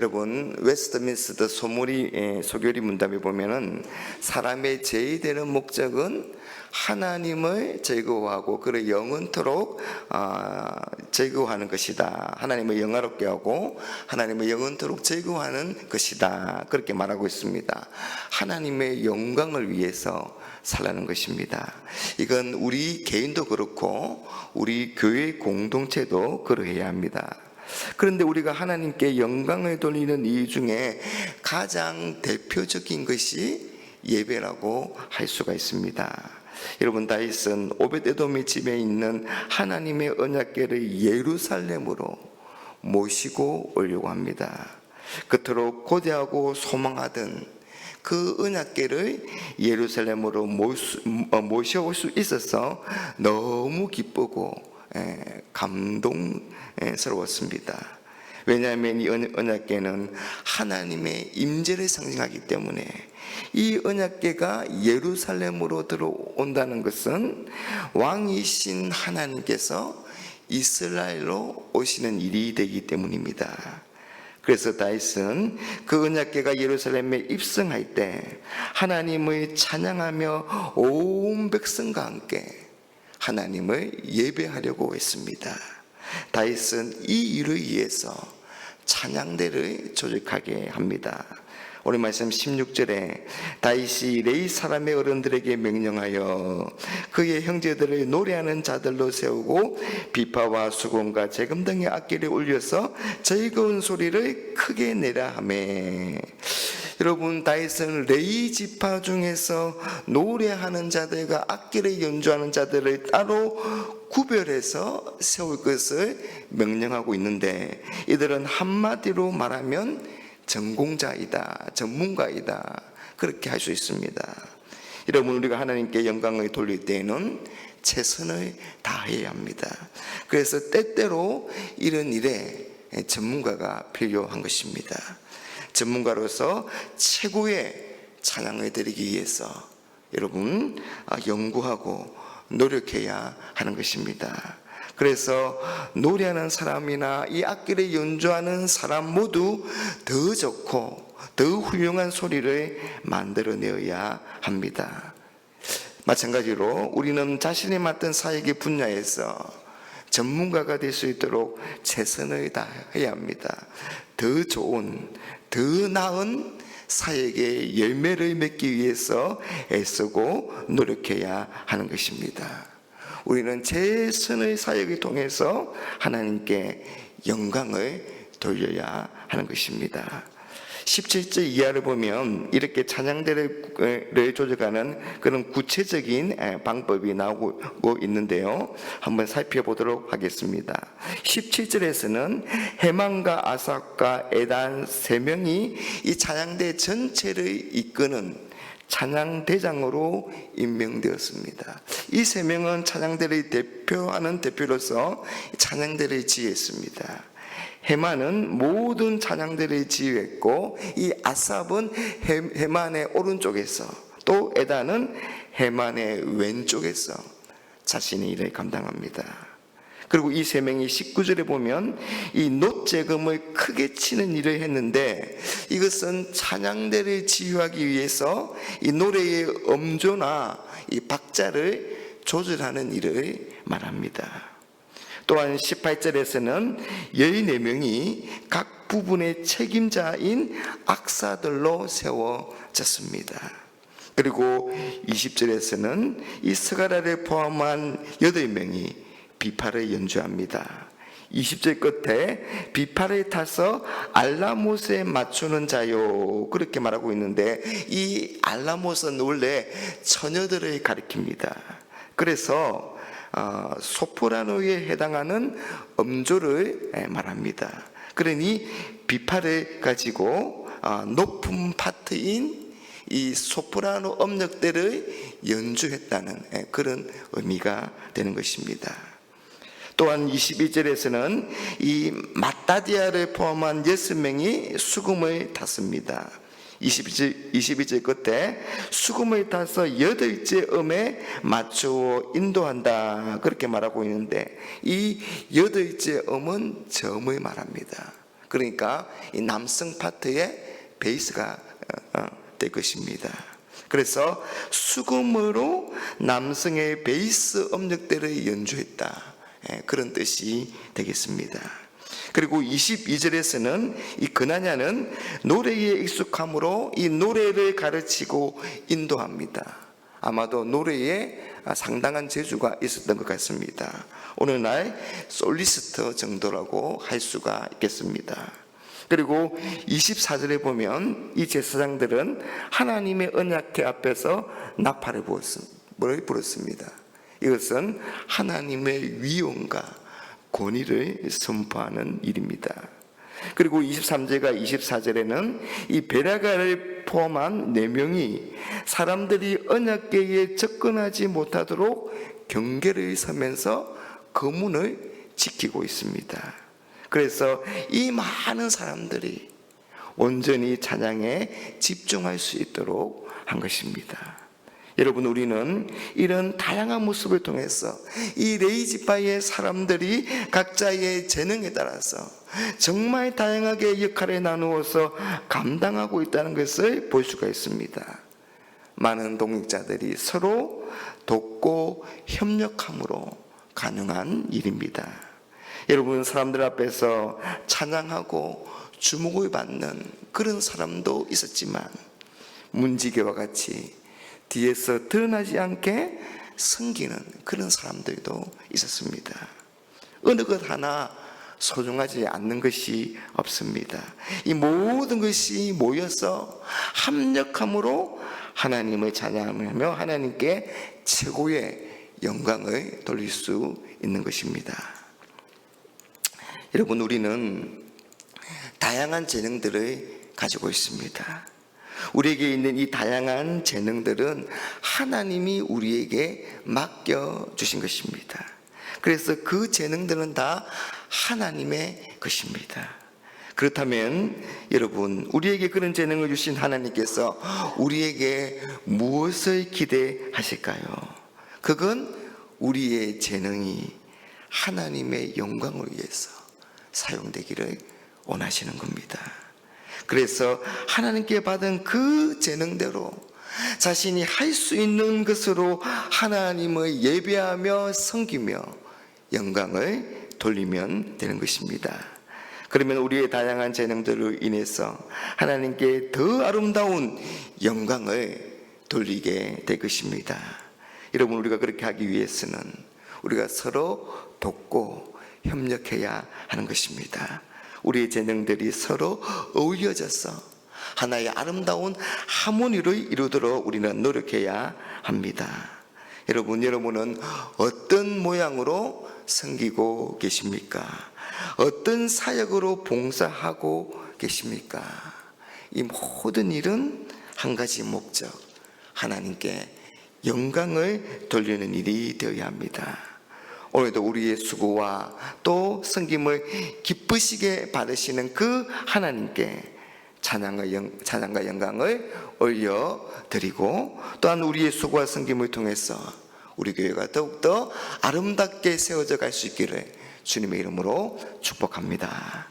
여러분, 웨스트민스터 소교리 문답에 보면은 사람의 제의되는 목적은 하나님을 즐거워하고 그를 영원토록 즐거워하는 것이다. 하나님을 영화롭게 하고 하나님을 영원토록 즐거워하는 것이다. 그렇게 말하고 있습니다. 하나님의 영광을 위해서 살라는 것입니다. 이건 우리 개인도 그렇고 우리 교회 공동체도 그러해야 합니다. 그런데 우리가 하나님께 영광을 돌리는 이유 중에 가장 대표적인 것이 예배라고 할 수가 있습니다. 여러분, 다윗은 오벳에돔의 집에 있는 하나님의 언약궤를 예루살렘으로 모시고 오려고 합니다. 그토록 고대하고 소망하던 그 언약궤를 예루살렘으로 모셔올 수 있어서 너무 기쁘고 감동스러웠습니다. 왜냐하면 이 언약궤는 하나님의 임재를 상징하기 때문에 이 언약궤가 예루살렘으로 들어온다는 것은 왕이신 하나님께서 이스라엘로 오시는 일이 되기 때문입니다. 그래서 다윗은 그 언약궤가 예루살렘에 입성할 때 하나님을 찬양하며 온 백성과 함께 하나님을 예배하려고 했습니다. 다윗은 이 일을 위해서 찬양대를 조직하게 합니다. 오늘 말씀 16절에 다윗이 레위 사람의 어른들에게 명령하여 그의 형제들을 노래하는 자들로 세우고 비파와 수금과 재금 등의 악기를 울려서 즐거운 소리를 크게 내라 하매. 여러분, 다윗은 레위 지파 중에서 노래하는 자들과 악기를 연주하는 자들을 따로 구별해서 세울 것을 명령하고 있는데, 이들은 한마디로 말하면 전공자이다, 전문가이다, 그렇게 할 수 있습니다. 여러분, 우리가 하나님께 영광을 돌릴 때에는 최선을 다해야 합니다. 그래서 때때로 이런 일에 전문가가 필요한 것입니다. 전문가로서 최고의 찬양을 드리기 위해서 여러분 연구하고 노력해야 하는 것입니다. 그래서 노래하는 사람이나 이 악기를 연주하는 사람 모두 더 좋고 더 훌륭한 소리를 만들어내어야 합니다. 마찬가지로 우리는 자신이 맡은 사역의 분야에서 전문가가 될 수 있도록 최선을 다해야 합니다. 더 좋은, 더 나은 사역의 열매를 맺기 위해서 애쓰고 노력해야 하는 것입니다. 우리는 최선의 사역을 통해서 하나님께 영광을 돌려야 하는 것입니다. 17절 이하를 보면 이렇게 찬양대를 조직하는 그런 구체적인 방법이 나오고 있는데요, 한번 살펴보도록 하겠습니다. 17절에서는 헤만과 아삭과 에단 세 명이 이 찬양대 전체를 이끄는 찬양대장으로 임명되었습니다. 이 세 명은 찬양대를 대표하는 대표로서 찬양대를 지휘했습니다. 헤만은 모든 찬양대를 지휘했고, 이 아삽은 헤만의 오른쪽에서, 또 에단은 헤만의 왼쪽에서 자신의 일을 감당합니다. 그리고 이 세 명이 19절에 보면 이 놋재금을 크게 치는 일을 했는데, 이것은 찬양대를 지휘하기 위해서 이 노래의 음조나 이 박자를 조절하는 일을 말합니다. 또한 18절에서는 14명이 각 부분의 책임자인 악사들로 세워졌습니다. 그리고 20절에서는 이 스가랴를 포함한 8명이 비파를 연주합니다. 20절 끝에 비파를 타서 알라못에 맞추는 자요, 그렇게 말하고 있는데, 이 알라못은 원래 처녀들을 가리킵니다. 그래서 소프라노에 해당하는 음조를 말합니다. 그러니 비파를 가지고 높은 파트인 이 소프라노 음역대를 연주했다는 그런 의미가 되는 것입니다. 또한 22절에서는 이 마따디아를 포함한 6명이 수금을 탔습니다. 22절 끝에 수금을 타서 8째 음에 맞추어 인도한다, 그렇게 말하고 있는데, 이 8째 음은 점을 말합니다. 그러니까 이 남성 파트의 베이스가 될 것입니다. 그래서 수금으로 남성의 베이스 음역대를 연주했다, 그런 뜻이 되겠습니다. 그리고 22절에서는 이 그나냐는 노래에 익숙함으로 이 노래를 가르치고 인도합니다. 아마도 노래에 상당한 재주가 있었던 것 같습니다. 오늘날 솔리스트 정도라고 할 수가 있겠습니다. 그리고 24절에 보면 이 제사장들은 하나님의 언약궤 앞에서 나팔을 불었습니다. 이것은 하나님의 위엄과 권위를 선포하는 일입니다. 그리고 23절과 24절에는 이 베라가를 포함한 4명이 사람들이 언약궤에 접근하지 못하도록 경계를 서면서 거문을 지키고 있습니다. 그래서 이 많은 사람들이 온전히 찬양에 집중할 수 있도록 한 것입니다. 여러분, 우리는 이런 다양한 모습을 통해서 이 레이지파의 사람들이 각자의 재능에 따라서 정말 다양하게 역할을 나누어서 감당하고 있다는 것을 볼 수가 있습니다. 많은 동역자들이 서로 돕고 협력함으로 가능한 일입니다. 여러분, 사람들 앞에서 찬양하고 주목을 받는 그런 사람도 있었지만 문지기와 같이 뒤에서 드러나지 않게 섬기는 그런 사람들도 있었습니다. 어느 것 하나 소중하지 않는 것이 없습니다. 이 모든 것이 모여서 합력함으로 하나님을 찬양하며 하나님께 최고의 영광을 돌릴 수 있는 것입니다. 여러분, 우리는 다양한 재능들을 가지고 있습니다. 우리에게 있는 이 다양한 재능들은 하나님이 우리에게 맡겨주신 것입니다. 그래서 그 재능들은 다 하나님의 것입니다. 그렇다면 여러분, 우리에게 그런 재능을 주신 하나님께서 우리에게 무엇을 기대하실까요? 그건 우리의 재능이 하나님의 영광을 위해서 사용되기를 원하시는 겁니다. 그래서 하나님께 받은 그 재능대로 자신이 할 수 있는 것으로 하나님을 예배하며 섬기며 영광을 돌리면 되는 것입니다. 그러면 우리의 다양한 재능들로 인해서 하나님께 더 아름다운 영광을 돌리게 될 것입니다. 여러분, 우리가 그렇게 하기 위해서는 우리가 서로 돕고 협력해야 하는 것입니다. 우리의 재능들이 서로 어울려져서 하나의 아름다운 하모니를 이루도록 우리는 노력해야 합니다. 여러분은 어떤 모양으로 섬기고 계십니까? 어떤 사역으로 봉사하고 계십니까? 이 모든 일은 한 가지 목적, 하나님께 영광을 돌리는 일이 되어야 합니다. 오늘도 우리의 수고와 또 섬김을 기쁘시게 받으시는 그 하나님께 찬양과 영광을 올려드리고, 또한 우리의 수고와 섬김을 통해서 우리 교회가 더욱더 아름답게 세워져 갈 수 있기를 주님의 이름으로 축복합니다.